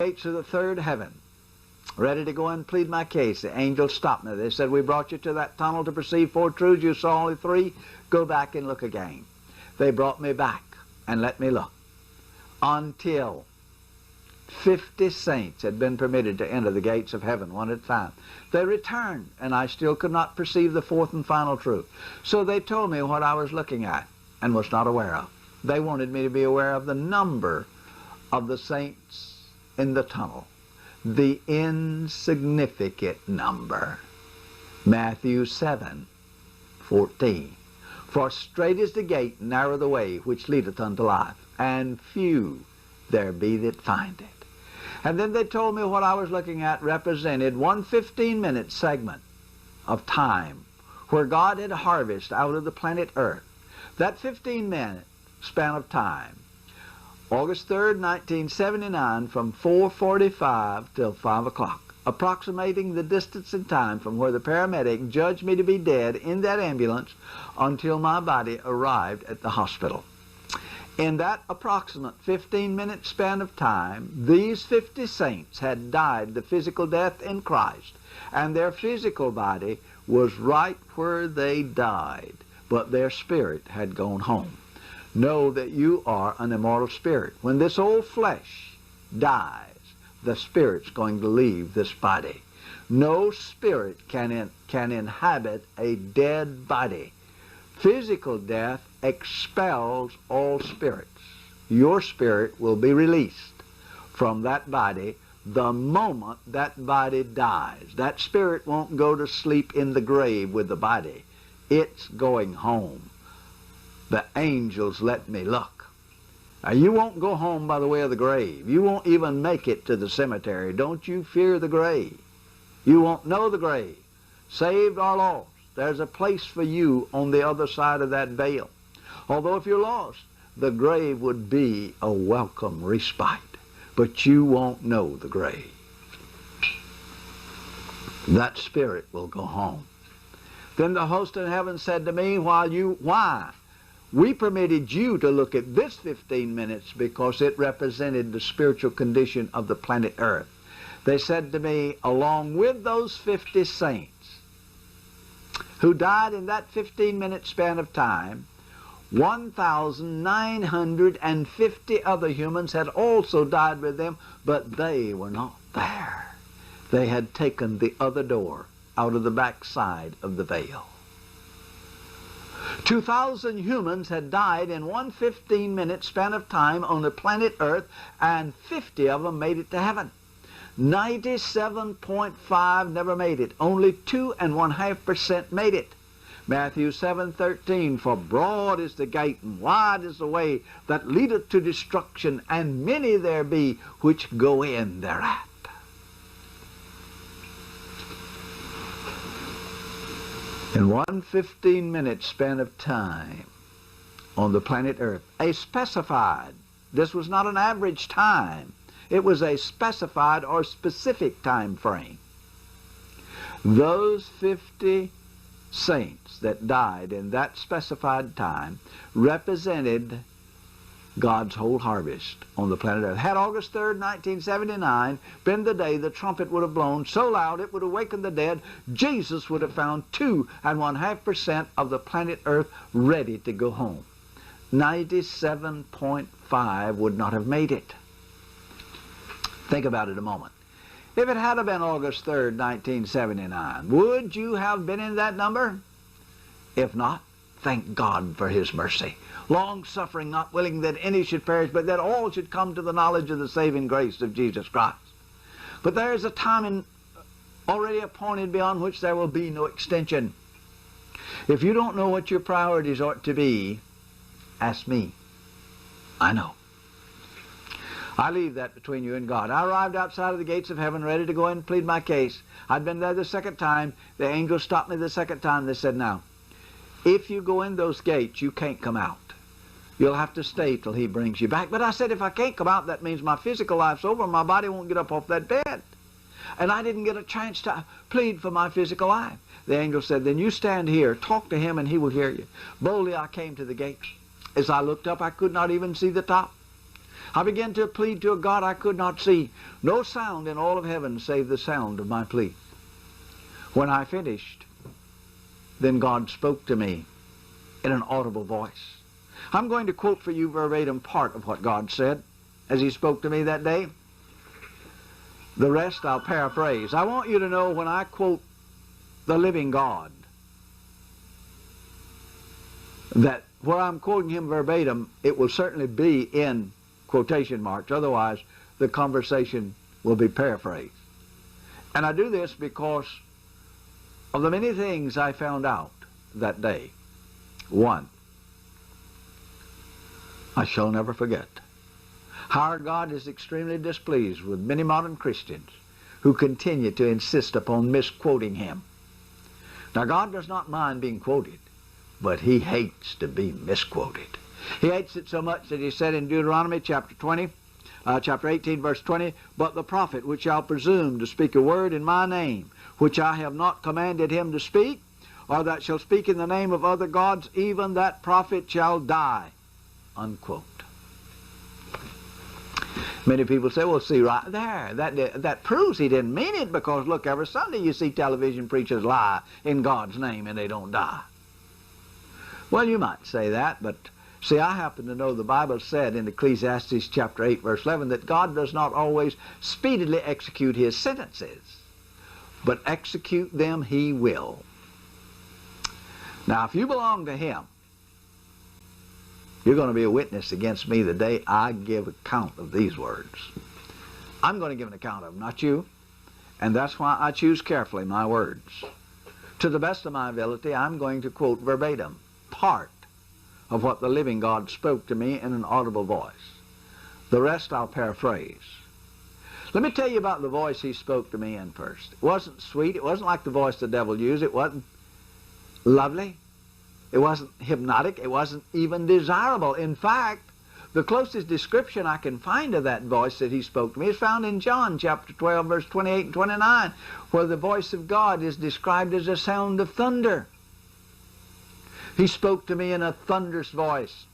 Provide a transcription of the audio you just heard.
gates of the third heaven, ready to go and plead my case. The angels stopped me. They said, we brought you to that tunnel to perceive 4 truths. You saw only 3. Go back and look again. They brought me back and let me look until 50 saints had been permitted to enter the gates of heaven one at a time. They returned, and I still could not perceive the 4th and final truth. So they told me what I was looking at and was not aware of. They wanted me to be aware of the number of the saints in the tunnel, the insignificant number. Matthew 7:14. For straight is the gate, and narrow the way which leadeth unto life, and few there be that find it. And then they told me what I was looking at represented one 15-minute segment of time where God had harvested out of the planet Earth. That 15-minute span of time, August 3rd, 1979, from 4:45 till 5 o'clock, approximating the distance and time from where the paramedic judged me to be dead in that ambulance until my body arrived at the hospital. In that approximate 15-minute span of time, these 50 saints had died the physical death in Christ, and their physical body was right where they died, but their spirit had gone home. Know that you are an immortal spirit. When this old flesh dies, the spirit's going to leave this body. No spirit can inhabit a dead body. Physical death expels all spirits. Your spirit will be released from that body the moment that body dies. That spirit won't go to sleep in the grave with the body. It's going home. The angels let me look. Now, you won't go home by the way of the grave. You won't even make it to the cemetery. Don't you fear the grave. You won't know the grave. Saved or lost, there's a place for you on the other side of that veil. Although if you're lost, the grave would be a welcome respite. But you won't know the grave. That spirit will go home. Then the host in heaven said to me, why? We permitted you to look at this 15 minutes because it represented the spiritual condition of the planet Earth. They said to me, along with those 50 saints who died in that 15-minute span of time, 1,950 other humans had also died with them, but they were not there. They had taken the other door out of the backside of the veil. 2,000 humans had died in one 15-minute span of time on the planet Earth, and 50 of them made it to heaven. 97.5 never made it. Only 2.5% made it. Matthew 7:13, for broad is the gate and wide is the way that leadeth to destruction, and many there be which go in thereat. In one 15-minute span of time on the planet Earth, a specified, this was not an average time, it was a specified or specific time frame. Those 50 saints that died in that specified time represented God's whole harvest on the planet Earth. Had August 3rd, 1979 been the day the trumpet would have blown so loud it would awaken the dead, Jesus would have found 2.5% of the planet Earth ready to go home. 97.5 would not have made it. Think about it a moment. If it had been August 3rd, 1979, would you have been in that number? If not, thank God for His mercy. Long-suffering, not willing that any should perish, but that all should come to the knowledge of the saving grace of Jesus Christ. But there is a time already appointed beyond which there will be no extension. If you don't know what your priorities ought to be, ask me. I know. I leave that between you and God. I arrived outside of the gates of heaven ready to go in and plead my case. I'd been there the second time. The angels stopped me the second time. They said, now, if you go in those gates, you can't come out. You'll have to stay till He brings you back. But I said, if I can't come out, that means my physical life's over. My body won't get up off that bed. And I didn't get a chance to plead for my physical life. The angel said, then you stand here, talk to Him, and He will hear you. Boldly I came to the gate. As I looked up, I could not even see the top. I began to plead to a God I could not see. No sound in all of heaven save the sound of my plea. When I finished, then God spoke to me in an audible voice. I'm going to quote for you verbatim part of what God said as He spoke to me that day. The rest I'll paraphrase. I want you to know when I quote the living God, that where I'm quoting Him verbatim, it will certainly be in quotation marks. Otherwise, the conversation will be paraphrased. And I do this because of the many things I found out that day. One, I shall never forget how our God is extremely displeased with many modern Christians who continue to insist upon misquoting Him. Now, God does not mind being quoted, but He hates to be misquoted. He hates it so much that He said in Deuteronomy chapter 18, verse 20, "But the prophet which shall presume to speak a word in my name, which I have not commanded him to speak, or that shall speak in the name of other gods, even that prophet shall die." Unquote. Many people say, well, see right there, that proves He didn't mean it, because look, every Sunday you see television preachers lie in God's name and they don't die. Well, you might say that, but see, I happen to know the Bible said in Ecclesiastes chapter 8, verse 11, that God does not always speedily execute His sentences, but execute them He will. Now, if you belong to Him, you're going to be a witness against me the day I give account of these words. I'm going to give an account of them, not you. And that's why I choose carefully my words. To the best of my ability, I'm going to quote verbatim part of what the living God spoke to me in an audible voice. The rest I'll paraphrase. Let me tell you about the voice He spoke to me in first. It wasn't sweet. It wasn't like the voice the devil used. It wasn't lovely. It wasn't hypnotic. It wasn't even desirable. In fact, the closest description I can find of that voice that He spoke to me is found in John chapter 12, verse 28 and 29, where the voice of God is described as a sound of thunder. He spoke to me in a thunderous voice.